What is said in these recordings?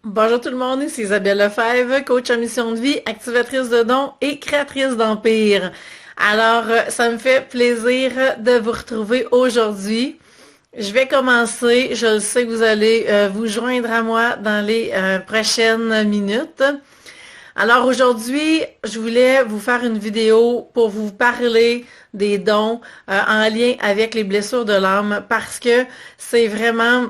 Bonjour tout le monde, ici Isabelle Lefebvre, coach en mission de vie, activatrice de dons et créatrice d'empire. Alors, ça me fait plaisir de vous retrouver aujourd'hui. Je vais commencer, je sais que vous allez vous joindre à moi dans les prochaines minutes. Alors aujourd'hui, je voulais vous faire une vidéo pour vous parler des dons en lien avec les blessures de l'âme parce que c'est vraiment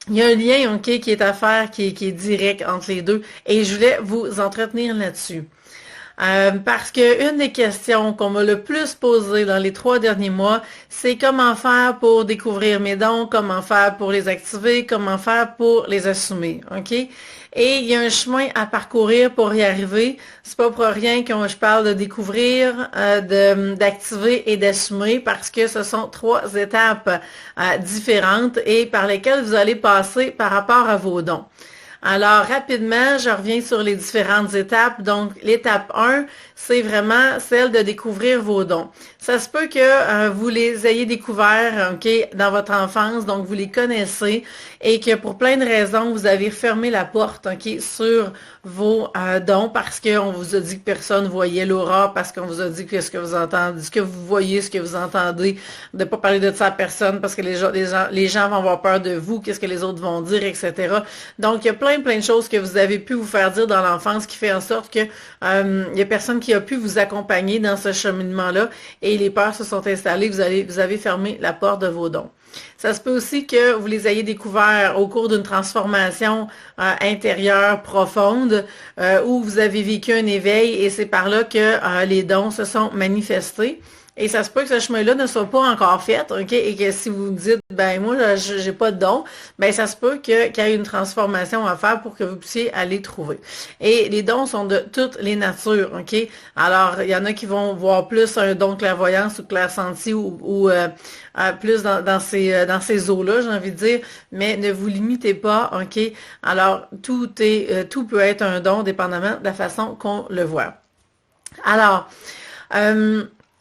il y a un lien, OK, qui est à faire, qui est direct entre les deux, et je voulais vous entretenir là-dessus. Parce que une des questions qu'on m'a le plus posées dans les 3 derniers mois, c'est comment faire pour découvrir mes dons, comment faire pour les activer, comment faire pour les assumer, OK? Et il y a un chemin à parcourir pour y arriver. C'est pas pour rien que je parle de découvrir, d'activer et d'assumer parce que ce sont 3 étapes différentes et par lesquelles vous allez passer par rapport à vos dons. Alors, rapidement, je reviens sur les différentes étapes. Donc, l'étape 1, c'est vraiment celle de découvrir vos dons. Ça se peut que vous les ayez découverts, OK, dans votre enfance, donc vous les connaissez, et que pour plein de raisons, vous avez fermé la porte, OK, sur vos dons parce qu'on vous a dit que personne voyait l'aura, parce qu'on vous a dit que ce que vous entendez, ce que vous voyez, ce que vous entendez, de pas parler de ça à personne parce que les gens vont avoir peur de vous, qu'est-ce que les autres vont dire, etc. Donc, il y a plein de choses que vous avez pu vous faire dire dans l'enfance qui fait en sorte que il y a personne qui a pu vous accompagner dans ce cheminement-là et les peurs se sont installées, vous avez fermé la porte de vos dons. Ça se peut aussi que vous les ayez découverts au cours d'une transformation intérieure profonde où vous avez vécu un éveil et c'est par là que les dons se sont manifestés. Et ça se peut que ce chemin-là ne soit pas encore fait, OK? Et que si vous dites, ben moi, j'ai pas de don, ben ça se peut qu'il y ait une transformation à faire pour que vous puissiez aller trouver. Et les dons sont de toutes les natures, OK? Alors, il y en a qui vont voir plus un don de clairvoyance ou clairsenti ou plus dans ces eaux-là, j'ai envie de dire, mais ne vous limitez pas, OK? Alors, tout peut être un don dépendamment de la façon qu'on le voit. Alors,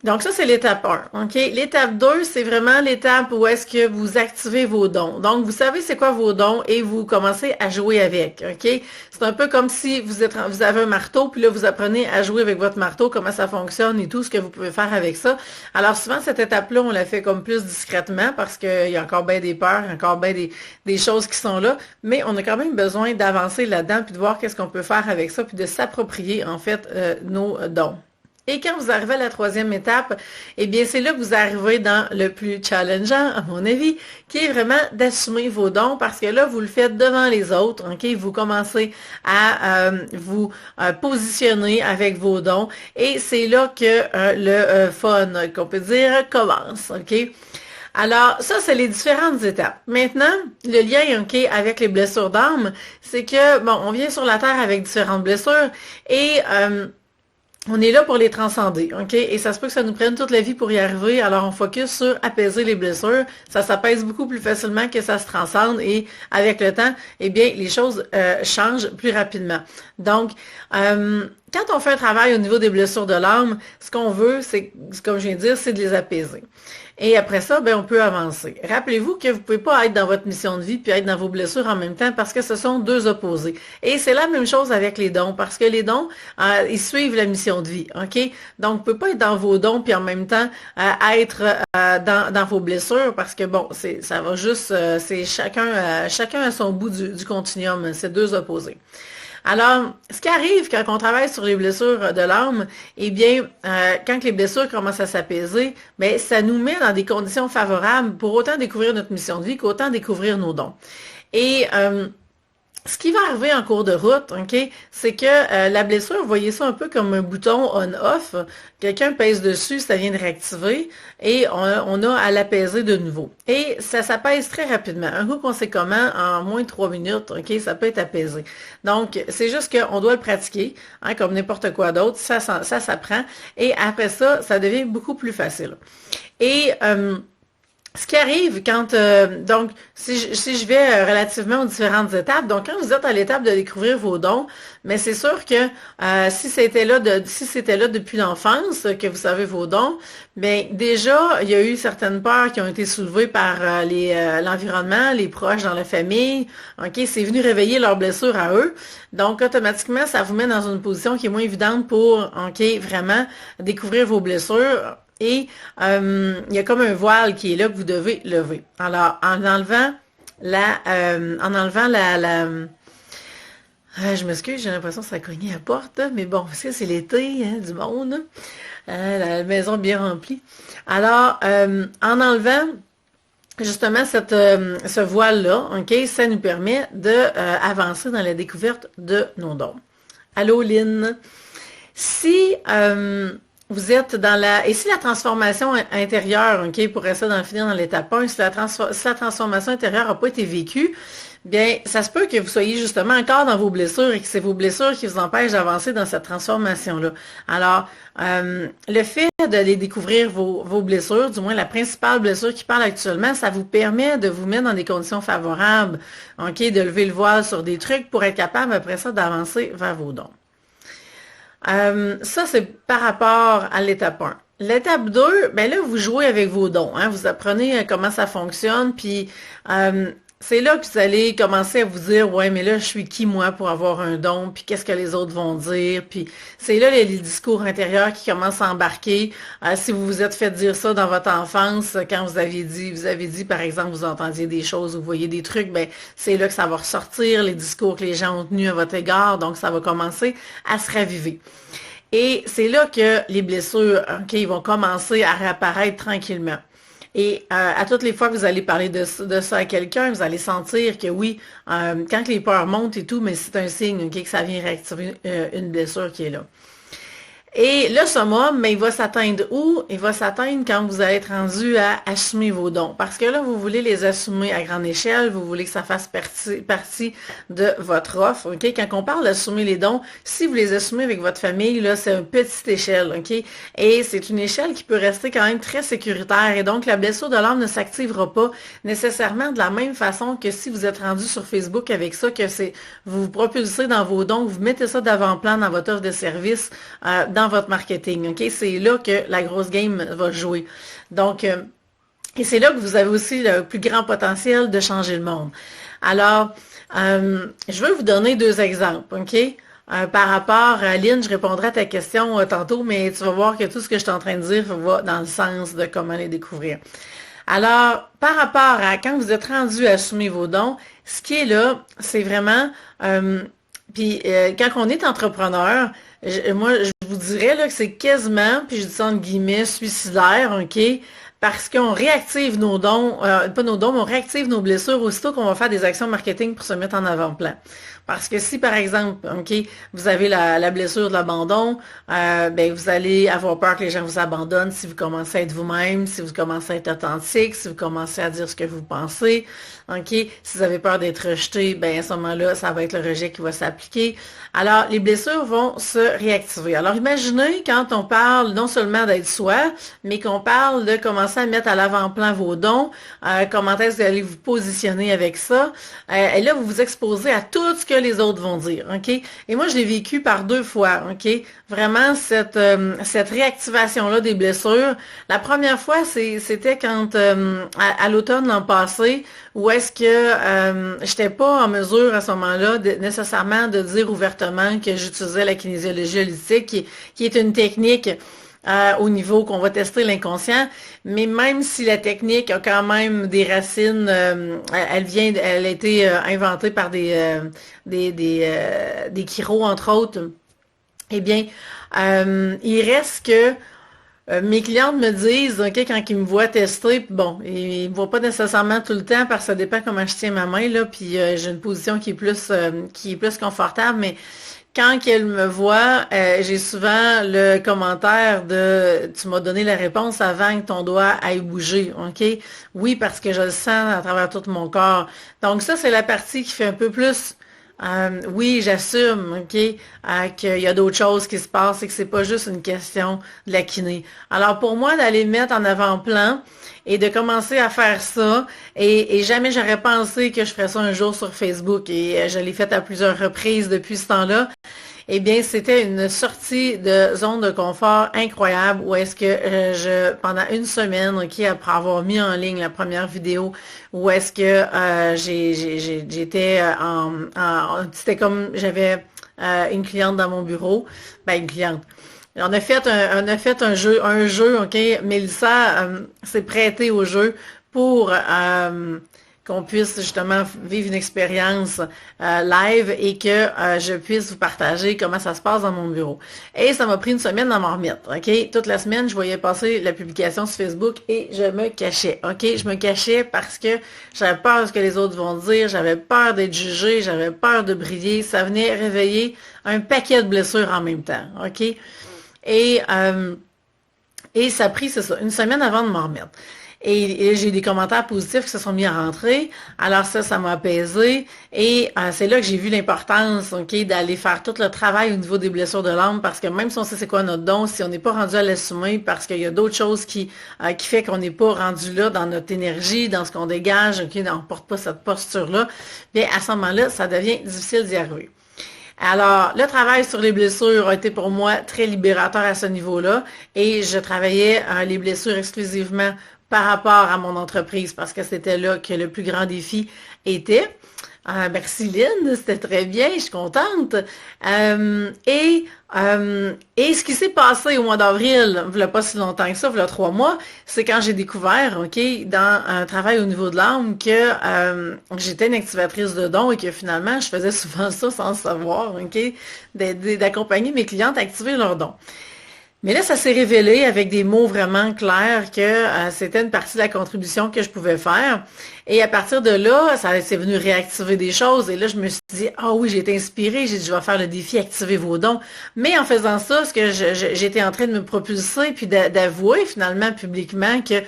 donc ça, c'est l'étape 1. OK? L'étape 2, c'est vraiment l'étape où est-ce que vous activez vos dons. Donc, vous savez c'est quoi vos dons et vous commencez à jouer avec. OK? C'est un peu comme si vous avez un marteau, puis là, vous apprenez à jouer avec votre marteau, comment ça fonctionne et tout, ce que vous pouvez faire avec ça. Alors, souvent, cette étape-là, on la fait comme plus discrètement parce qu'il y a encore bien des peurs, encore bien des choses qui sont là, mais on a quand même besoin d'avancer là-dedans puis de voir qu'est-ce qu'on peut faire avec ça puis de s'approprier, en fait, nos dons. Et quand vous arrivez à la 3e étape, eh bien, c'est là que vous arrivez dans le plus challengeant, à mon avis, qui est vraiment d'assumer vos dons parce que là, vous le faites devant les autres, OK? Vous commencez à vous positionner avec vos dons et c'est là que le fun, qu'on peut dire, commence, OK? Alors, ça, c'est les différentes étapes. Maintenant, le lien, OK, avec les blessures d'âme, c'est que, bon, on vient sur la Terre avec différentes blessures et on est là pour les transcender, OK? Et ça se peut que ça nous prenne toute la vie pour y arriver. Alors, on focus sur apaiser les blessures. Ça s'apaise beaucoup plus facilement que ça se transcende. Et avec le temps, eh bien, les choses changent plus rapidement. Donc, quand on fait un travail au niveau des blessures de l'âme, ce qu'on veut, c'est, comme je viens de dire, c'est de les apaiser. Et après ça, ben, on peut avancer. Rappelez-vous que vous ne pouvez pas être dans votre mission de vie puis être dans vos blessures en même temps parce que ce sont deux opposés. Et c'est la même chose avec les dons parce que les dons, ils suivent la mission de vie, OK? Donc, vous ne pouvez pas être dans vos dons puis en même temps être dans vos blessures parce que, bon, ça va juste, c'est chacun à son bout du continuum. C'est deux opposés. Alors, ce qui arrive quand on travaille sur les blessures de l'âme, eh bien, quand les blessures commencent à s'apaiser, ben, ça nous met dans des conditions favorables pour autant découvrir notre mission de vie qu'autant découvrir nos dons. Et ce qui va arriver en cours de route, OK, c'est que la blessure, vous voyez ça un peu comme un bouton on-off. Quelqu'un pèse dessus, ça vient de réactiver et on a à l'apaiser de nouveau. Et ça s'apaise très rapidement. Un coup qu'on sait comment, en moins de 3 minutes, OK, ça peut être apaisé. Donc, c'est juste qu'on doit le pratiquer, hein, comme n'importe quoi d'autre. Ça s'apprend. Et après ça, ça devient beaucoup plus facile. Et Ce qui arrive quand, donc, si je vais relativement aux différentes étapes, donc quand vous êtes à l'étape de découvrir vos dons, mais c'est sûr que si c'était là depuis l'enfance que vous savez vos dons, bien déjà il y a eu certaines peurs qui ont été soulevées par l'environnement, les proches dans la famille. Ok, c'est venu réveiller leurs blessures à eux. Donc automatiquement, ça vous met dans une position qui est moins évidente pour, ok, vraiment découvrir vos blessures. Et il y a comme un voile qui est là que vous devez lever. Alors, je m'excuse, j'ai l'impression que ça cognait à la porte, mais bon, parce que c'est l'été, hein, du monde, la maison bien remplie. Alors, en enlevant justement ce voile-là, ok, ça nous permet de avancer dans la découverte de nos dons. Allô, Lynn? Si vous êtes dans et si la transformation intérieure, ok, pour rester finir dans l'étape 1, si la transformation intérieure n'a pas été vécue, bien, ça se peut que vous soyez justement encore dans vos blessures et que c'est vos blessures qui vous empêchent d'avancer dans cette transformation-là. Alors, le fait d'aller découvrir vos blessures, du moins la principale blessure qui parle actuellement, ça vous permet de vous mettre dans des conditions favorables, ok, de lever le voile sur des trucs pour être capable après ça d'avancer vers vos dons. Ça, c'est par rapport à l'étape 1. L'étape 2, ben là, vous jouez avec vos dons, hein, vous apprenez comment ça fonctionne, puis c'est là que vous allez commencer à vous dire, ouais, mais là, je suis qui, moi, pour avoir un don, puis qu'est-ce que les autres vont dire, puis c'est là les discours intérieurs qui commencent à embarquer. Si vous vous êtes fait dire ça dans votre enfance, quand vous avez dit, par exemple, vous entendiez des choses, vous voyez des trucs, ben c'est là que ça va ressortir, les discours que les gens ont tenus à votre égard, donc ça va commencer à se raviver. Et c'est là que les blessures, ok, vont commencer à réapparaître tranquillement. Et à toutes les fois que vous allez parler de ça à quelqu'un, vous allez sentir que oui, quand les peurs montent et tout, mais c'est un signe, ok, que ça vient réactiver une blessure qui est là. Et le summum, mais il va s'atteindre où? Il va s'atteindre quand vous allez être rendu à assumer vos dons. Parce que là, vous voulez les assumer à grande échelle, vous voulez que ça fasse partie de votre offre. OK? Quand on parle d'assumer les dons, si vous les assumez avec votre famille, là, c'est une petite échelle. OK? Et c'est une échelle qui peut rester quand même très sécuritaire. Et donc, la blessure de l'âme ne s'activera pas nécessairement de la même façon que si vous êtes rendu sur Facebook avec ça, que vous vous propulsez dans vos dons, vous mettez ça d'avant-plan dans votre offre de service, dans votre marketing, ok? C'est là que la grosse game va jouer. Donc, et c'est là que vous avez aussi le plus grand potentiel de changer le monde. Alors, je veux vous donner 2 exemples, ok? Par rapport à Lynn, je répondrai à ta question tantôt, mais tu vas voir que tout ce que je suis en train de dire va dans le sens de comment les découvrir. Alors, par rapport à quand vous êtes rendu à assumer vos dons, ce qui est là, c'est vraiment, puis quand on est entrepreneur, moi, je vous dirais là, que c'est quasiment, puis je dis ça entre guillemets, suicidaire, ok? Parce qu'on réactive nos dons, pas nos dons, mais on réactive nos blessures aussitôt qu'on va faire des actions marketing pour se mettre en avant-plan. Parce que si, par exemple, ok, vous avez la blessure de l'abandon, ben vous allez avoir peur que les gens vous abandonnent si vous commencez à être vous-même, si vous commencez à être authentique, si vous commencez à dire ce que vous pensez, ok. Si vous avez peur d'être rejeté, ben à ce moment-là, ça va être le rejet qui va s'appliquer. Alors, les blessures vont se réactiver. Alors, imaginez quand on parle non seulement d'être soi, mais qu'on parle de commencer à mettre à l'avant-plan vos dons, comment est-ce que vous allez vous positionner avec ça. Et là, vous vous exposez à tout ce que les autres vont dire, ok? Et moi, je l'ai vécu par 2 fois, ok? Vraiment, cette réactivation-là des blessures. La première fois, c'était quand, à l'automne l'an passé, où est-ce que j'étais pas en mesure à ce moment-là nécessairement de dire ouvertement que j'utilisais la kinésiologie holistique, qui est une technique au niveau qu'on va tester l'inconscient, mais même si la technique a quand même des racines, elle a été inventée par des chiros entre autres. Eh bien, il reste que mes clientes me disent, ok, quand ils me voient tester, bon, ils me voient pas nécessairement tout le temps parce que ça dépend comment je tiens ma main là, puis j'ai une position qui est plus confortable, mais quand qu'elle me voit, j'ai souvent le commentaire de tu m'as donné la réponse avant que ton doigt aille bouger, ok? Oui, parce que je le sens à travers tout mon corps. Donc ça, c'est la partie qui fait un peu plus oui, j'assume, ok, qu'il y a d'autres choses qui se passent et que c'est pas juste une question de la kiné. Alors pour moi, d'aller mettre en avant-plan et de commencer à faire ça. Et jamais j'aurais pensé que je ferais ça un jour sur Facebook. Et je l'ai fait à plusieurs reprises depuis ce temps-là. Eh bien, c'était une sortie de zone de confort incroyable où est-ce que pendant une semaine, ok, après avoir mis en ligne la première vidéo, où est-ce que j'étais c'était comme j'avais une cliente dans mon bureau, ben une cliente. On a fait un jeu, ok. Mélissa s'est prêtée au jeu pour qu'on puisse justement vivre une expérience live et que je puisse vous partager comment ça se passe dans mon bureau. Et ça m'a pris une semaine à m'en remettre, ok? Toute la semaine, je voyais passer la publication sur Facebook et je me cachais, ok? Je me cachais parce que j'avais peur de ce que les autres vont dire, j'avais peur d'être jugée, j'avais peur de briller. Ça venait réveiller un paquet de blessures en même temps, ok? Et ça a pris, c'est ça, une semaine avant de m'en remettre. Et j'ai des commentaires positifs qui se sont mis à rentrer. Alors ça m'a apaisé. Et c'est là que j'ai vu l'importance, ok, d'aller faire tout le travail au niveau des blessures de l'âme, parce que même si on sait c'est quoi notre don, si on n'est pas rendu à l'assumer, parce qu'il y a d'autres choses qui fait qu'on n'est pas rendu là dans notre énergie, dans ce qu'on dégage, ok, on ne porte pas cette posture-là, bien à ce moment-là, ça devient difficile d'y arriver. Alors, le travail sur les blessures a été pour moi très libérateur à ce niveau-là et je travaillais les blessures exclusivement par rapport à mon entreprise parce que c'était là que le plus grand défi était. Merci Lynn, c'était très bien, je suis contente. Et ce qui s'est passé au mois d'avril, il n'y a pas si longtemps que ça, il y a 3 mois, c'est quand j'ai découvert, ok, dans un travail au niveau de l'âme, que j'étais une activatrice de dons et que finalement, je faisais souvent ça sans le savoir, ok, d'accompagner mes clientes à activer leurs dons. Mais là, ça s'est révélé avec des mots vraiment clairs que c'était une partie de la contribution que je pouvais faire. Et à partir de là, c'est venu réactiver des choses. Et là, je me suis dit, ah oui, j'ai été inspirée. J'ai dit, je vais faire le défi activer vos dons. Mais en faisant ça, ce que j'étais en train de me propulser, puis d'avouer finalement publiquement que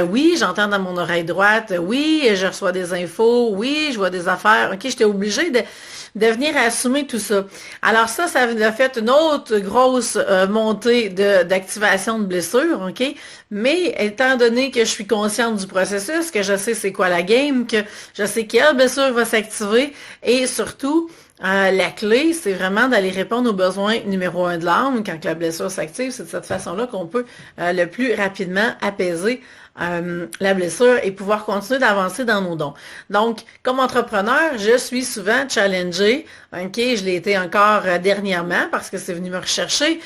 oui, j'entends dans mon oreille droite, oui, je reçois des infos, oui, je vois des affaires. OK, j'étais obligée de venir assumer tout ça. Alors ça a fait une autre grosse montée d'activation de blessures, OK? Mais étant donné que je suis consciente du processus, que je sais c'est quoi la game, que je sais quelle blessure va s'activer, et surtout, la clé, c'est vraiment d'aller répondre aux besoins numéro 1 de l'âme. Quand la blessure s'active, c'est de cette façon-là qu'on peut le plus rapidement apaiser la blessure et pouvoir continuer d'avancer dans nos dons. Donc, comme entrepreneur, je suis souvent challengée. OK, je l'ai été encore dernièrement parce que c'est venu me rechercher.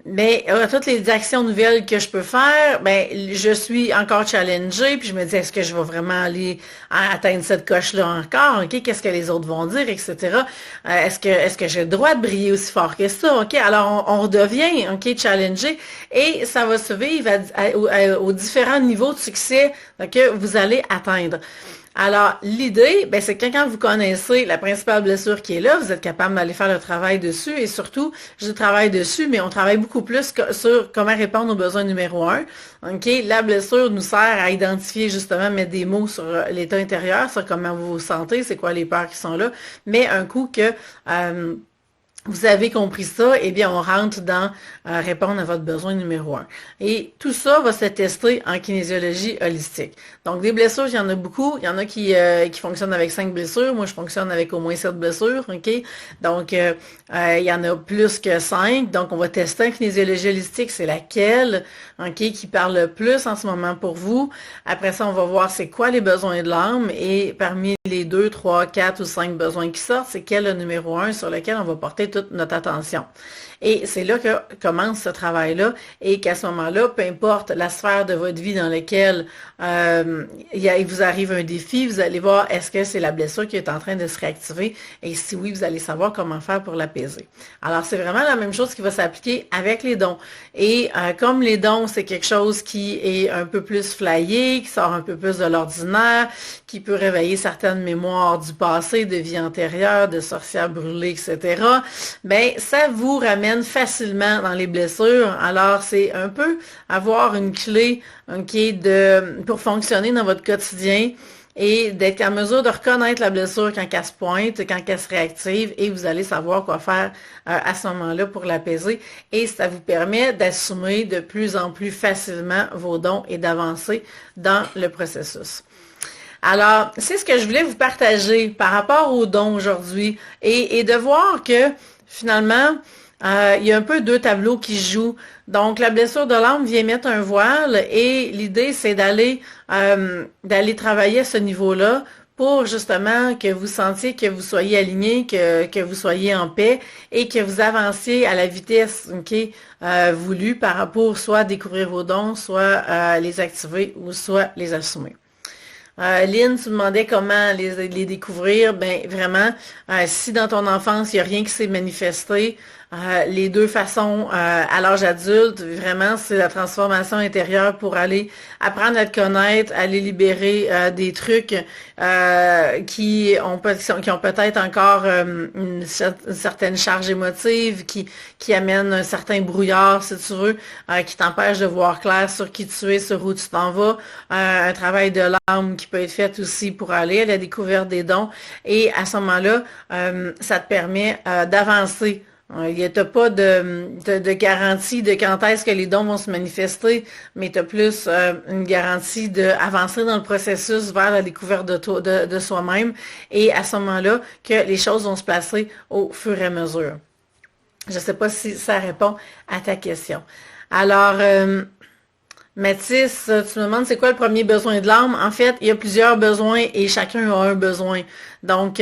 Mais toutes les actions nouvelles que je peux faire, ben je suis encore challengée, puis je me dis, est-ce que je vais vraiment aller atteindre cette coche-là encore? OK, qu'est-ce que les autres vont dire, etc. Est-ce que j'ai le droit de briller aussi fort que ça? OK, alors on redevient, OK, challengé, et ça va se vivre aux différents niveaux de succès que vous allez atteindre. Alors, l'idée, ben, c'est que quand vous connaissez la principale blessure qui est là, vous êtes capable d'aller faire le travail dessus, et surtout, je travaille dessus, mais on travaille beaucoup plus sur comment répondre aux besoins numéro 1. OK? La blessure nous sert à identifier, justement, mettre des mots sur l'état intérieur, sur comment vous vous sentez, c'est quoi les peurs qui sont là, mais un coup que vous avez compris ça, eh bien, on rentre dans répondre à votre besoin numéro 1. Et tout ça va se tester en kinésiologie holistique. Donc, des blessures, il y en a beaucoup. Il y en a qui fonctionnent avec 5 blessures. Moi, je fonctionne avec au moins 7 blessures, OK? Donc, il y en a plus que 5. Donc, on va tester en kinésiologie holistique. C'est laquelle, OK, qui parle le plus en ce moment pour vous. Après ça, on va voir c'est quoi les besoins de l'âme. Et parmi les 2, 3, 4 ou 5 besoins qui sortent, c'est quel le numéro 1 sur lequel on va porter toute notre attention. Et c'est là que commence ce travail-là et qu'à ce moment-là, peu importe la sphère de votre vie dans laquelle il vous arrive un défi, vous allez voir est-ce que c'est la blessure qui est en train de se réactiver et si oui, vous allez savoir comment faire pour l'apaiser. Alors, c'est vraiment la même chose qui va s'appliquer avec les dons. Et comme les dons, c'est quelque chose qui est un peu plus flyé, qui sort un peu plus de l'ordinaire, qui peut réveiller certaines mémoires du passé, de vie antérieure, de sorcières brûlées, etc., ben ça vous ramène facilement dans les blessures. Alors, c'est un peu avoir une clé, OK, pour fonctionner dans votre quotidien et d'être en mesure de reconnaître la blessure quand elle se pointe, quand elle se réactive, et vous allez savoir quoi faire à ce moment-là pour l'apaiser. Et ça vous permet d'assumer de plus en plus facilement vos dons et d'avancer dans le processus. Alors, c'est ce que je voulais vous partager par rapport aux dons aujourd'hui et de voir que finalement, il y a un peu deux tableaux qui se jouent. Donc, la blessure de l'âme vient mettre un voile et l'idée, c'est d'aller travailler à ce niveau-là pour justement que vous sentiez que vous soyez aligné, que vous soyez en paix et que vous avanciez à la vitesse voulue par rapport soit à découvrir vos dons, soit à les activer ou soit les assumer. Lynn, tu me demandais comment les découvrir. Ben vraiment, si dans ton enfance, il n'y a rien qui s'est manifesté, les deux façons à l'âge adulte, vraiment, c'est la transformation intérieure pour aller apprendre à te connaître, aller libérer des trucs qui ont peut-être encore une certaine charge émotive, qui amènent un certain brouillard, si tu veux, qui t'empêche de voir clair sur qui tu es, sur où tu t'en vas. Un travail de l'âme qui peut être fait aussi pour aller à la découverte des dons. Et à ce moment-là, ça te permet d'avancer. Il n'y a pas de garantie de quand est-ce que les dons vont se manifester, mais tu as plus une garantie d'avancer dans le processus vers la découverte de soi-même et à ce moment-là que les choses vont se placer au fur et à mesure. Je ne sais pas si ça répond à ta question. Alors, Mathis, tu me demandes c'est quoi le premier besoin de l'âme? En fait, il y a plusieurs besoins et chacun a un besoin. Donc,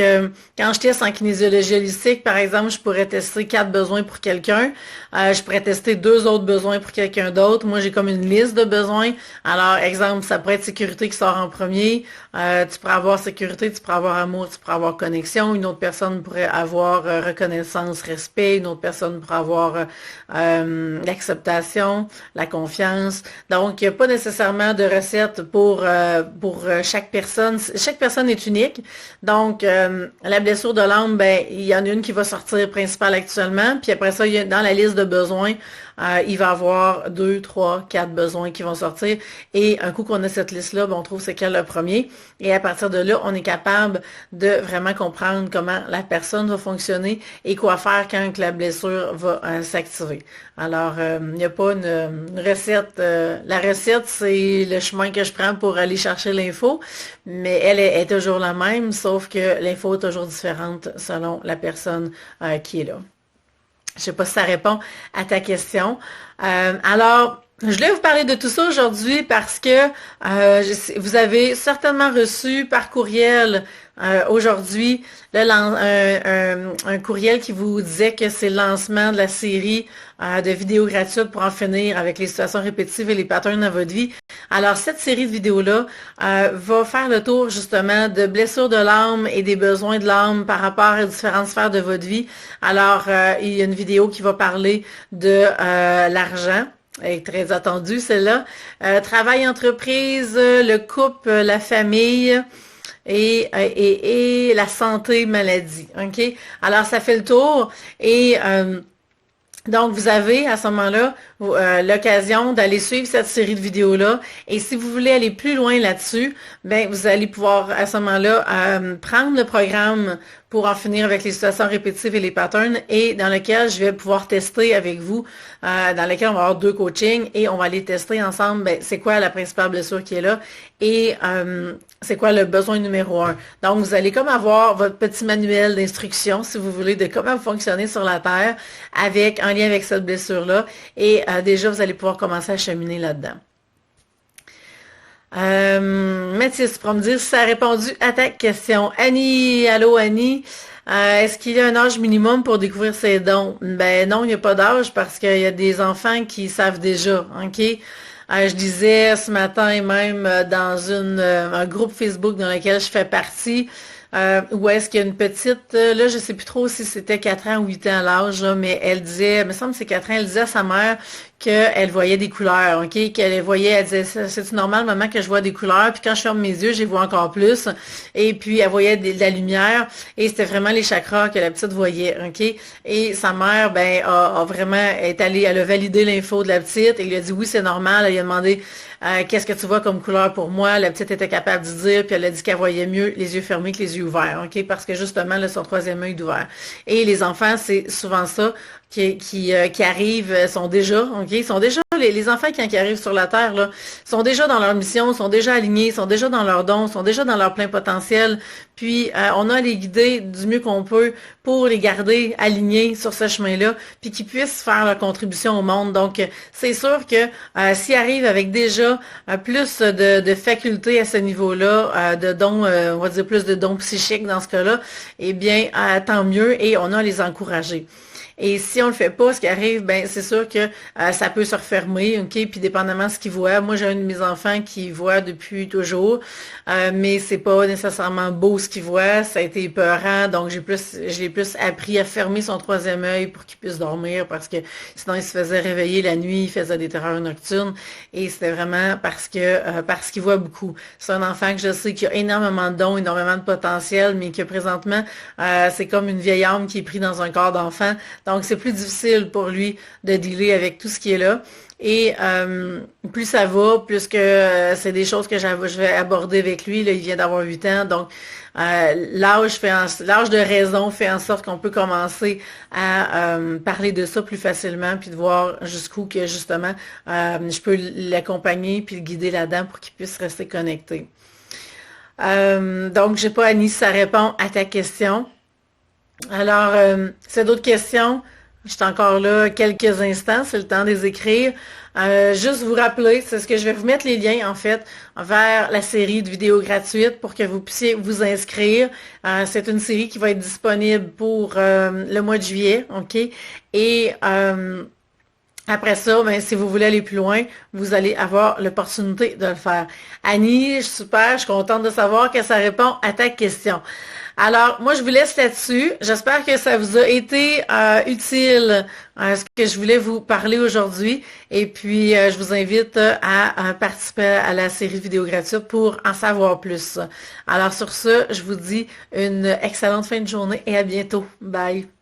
quand je teste en kinésiologie holistique, par exemple, je pourrais tester 4 besoins pour quelqu'un. Je pourrais tester 2 autres besoins pour quelqu'un d'autre. Moi, j'ai comme une liste de besoins. Alors, exemple, ça pourrait être sécurité qui sort en premier. Tu pourrais avoir sécurité, tu pourrais avoir amour, tu pourrais avoir connexion. Une autre personne pourrait avoir reconnaissance, respect. Une autre personne pourrait avoir l'acceptation, la confiance. Donc, il n'y a pas nécessairement de recette pour chaque personne. Chaque personne est unique. Donc, la blessure de l'âme, ben, il y en a une qui va sortir principale actuellement. Puis après ça, dans la liste de besoins, il va y avoir 2, 3, 4 besoins qui vont sortir. Et un coup qu'on a cette liste-là, ben, on trouve c'est quel le premier. Et à partir de là, on est capable de vraiment comprendre comment la personne va fonctionner et quoi faire quand la blessure va s'activer. Alors, il n'y a pas une recette. La recette, c'est le chemin que je prends pour aller chercher l'info, mais elle est toujours la même, sauf que l'info est toujours différente selon la personne qui est là. Je sais pas si ça répond à ta question. Alors, je voulais vous parler de tout ça aujourd'hui parce que vous avez certainement reçu par courriel aujourd'hui un courriel qui vous disait que c'est le lancement de la série de vidéos gratuites pour en finir avec les situations répétitives et les patterns dans votre vie. Alors, cette série de vidéos-là va faire le tour justement de blessures de l'âme et des besoins de l'âme par rapport à différentes sphères de votre vie. Alors, il y a une vidéo qui va parler de l'argent. Elle est très attendue, celle-là. Travail, entreprise, le couple, la famille et la santé, maladie. OK? Alors, ça fait le tour et donc, vous avez à ce moment-là l'occasion d'aller suivre cette série de vidéos-là. Et si vous voulez aller plus loin là-dessus, ben vous allez pouvoir à ce moment-là prendre le programme pour en finir avec les situations répétitives et les patterns et dans lequel je vais pouvoir tester avec vous, dans lequel on va avoir 2 coachings et on va aller tester ensemble, ben, c'est quoi la principale blessure qui est là et c'est quoi le besoin numéro 1. Donc, vous allez comme avoir votre petit manuel d'instruction, si vous voulez, de comment vous fonctionnez sur la Terre en lien avec cette blessure-là et déjà, vous allez pouvoir commencer à cheminer là-dedans. Mathis, tu pourras me dire si ça a répondu à ta question. Annie, allô Annie, est-ce qu'il y a un âge minimum pour découvrir ses dons? Ben non, il n'y a pas d'âge parce qu'il y a des enfants qui savent déjà, ok? Je disais ce matin même dans un groupe Facebook dans lequel je fais partie, où est-ce qu'il y a une petite, là je sais plus trop si c'était 4 ans ou 8 ans à l'âge, mais elle disait, il me semble que c'est 4 ans, elle disait à sa mère qu'elle voyait des couleurs, ok, elle disait, c'est normal maman que je vois des couleurs, puis quand je ferme mes yeux, je les vois encore plus, et puis elle voyait de la lumière, et c'était vraiment les chakras que la petite voyait, ok, et sa mère, ben, a vraiment, elle a validé l'info de la petite, et lui a dit oui c'est normal, elle lui a demandé qu'est-ce que tu vois comme couleur pour moi? La petite était capable de dire, puis elle a dit qu'elle voyait mieux les yeux fermés que les yeux ouverts, OK? Parce que justement, là, son troisième œil est ouvert. Et les enfants, c'est souvent ça qui arrivent, sont déjà, OK? Ils sont déjà, les enfants qui arrivent sur la Terre, là, sont déjà dans leur mission, sont déjà alignés, sont déjà dans leurs dons, sont déjà dans leur plein potentiel. Puis, on a à les guider du mieux qu'on peut pour les garder alignés sur ce chemin-là, puis qu'ils puissent faire leur contribution au monde. Donc, c'est sûr que s'ils arrivent avec déjà plus de facultés à ce niveau-là, de dons, on va dire plus de dons psychiques dans ce cas-là, eh bien, tant mieux, et on a à les encourager. Et si on le fait pas, ce qui arrive, ben c'est sûr que ça peut se refermer, ok. Puis dépendamment de ce qu'il voit. Moi, j'ai un de mes enfants qui voit depuis toujours, mais c'est pas nécessairement beau ce qu'il voit. Ça a été épeurant, donc je l'ai plus appris à fermer son troisième œil pour qu'il puisse dormir, parce que sinon il se faisait réveiller la nuit, il faisait des terreurs nocturnes, et c'était vraiment parce qu'il voit beaucoup. C'est un enfant que je sais qui a énormément de dons, énormément de potentiel, mais que présentement c'est comme une vieille âme qui est prise dans un corps d'enfant. Donc, c'est plus difficile pour lui de dealer avec tout ce qui est là. Et plus ça va, plus que c'est des choses que je vais aborder avec lui. Là, il vient d'avoir 8 ans. Donc, l'âge de raison fait en sorte qu'on peut commencer à parler de ça plus facilement, puis de voir jusqu'où que justement je peux l'accompagner puis le guider là-dedans pour qu'il puisse rester connecté. Donc, je sais pas, Annie, si ça répond à ta question. Alors, c'est d'autres questions. Je suis encore là quelques instants, c'est le temps de les écrire. Juste vous rappeler, c'est ce que je vais vous mettre les liens en fait vers la série de vidéos gratuites pour que vous puissiez vous inscrire. C'est une série qui va être disponible pour le mois de juillet, ok? Et après ça, ben, si vous voulez aller plus loin, vous allez avoir l'opportunité de le faire. Annie, super, je suis contente de savoir que ça répond à ta question. Alors, moi, je vous laisse là-dessus. J'espère que ça vous a été utile, ce que je voulais vous parler aujourd'hui. Et puis, je vous invite à participer à la série vidéo gratuite pour en savoir plus. Alors, sur ce, je vous dis une excellente fin de journée et à bientôt. Bye!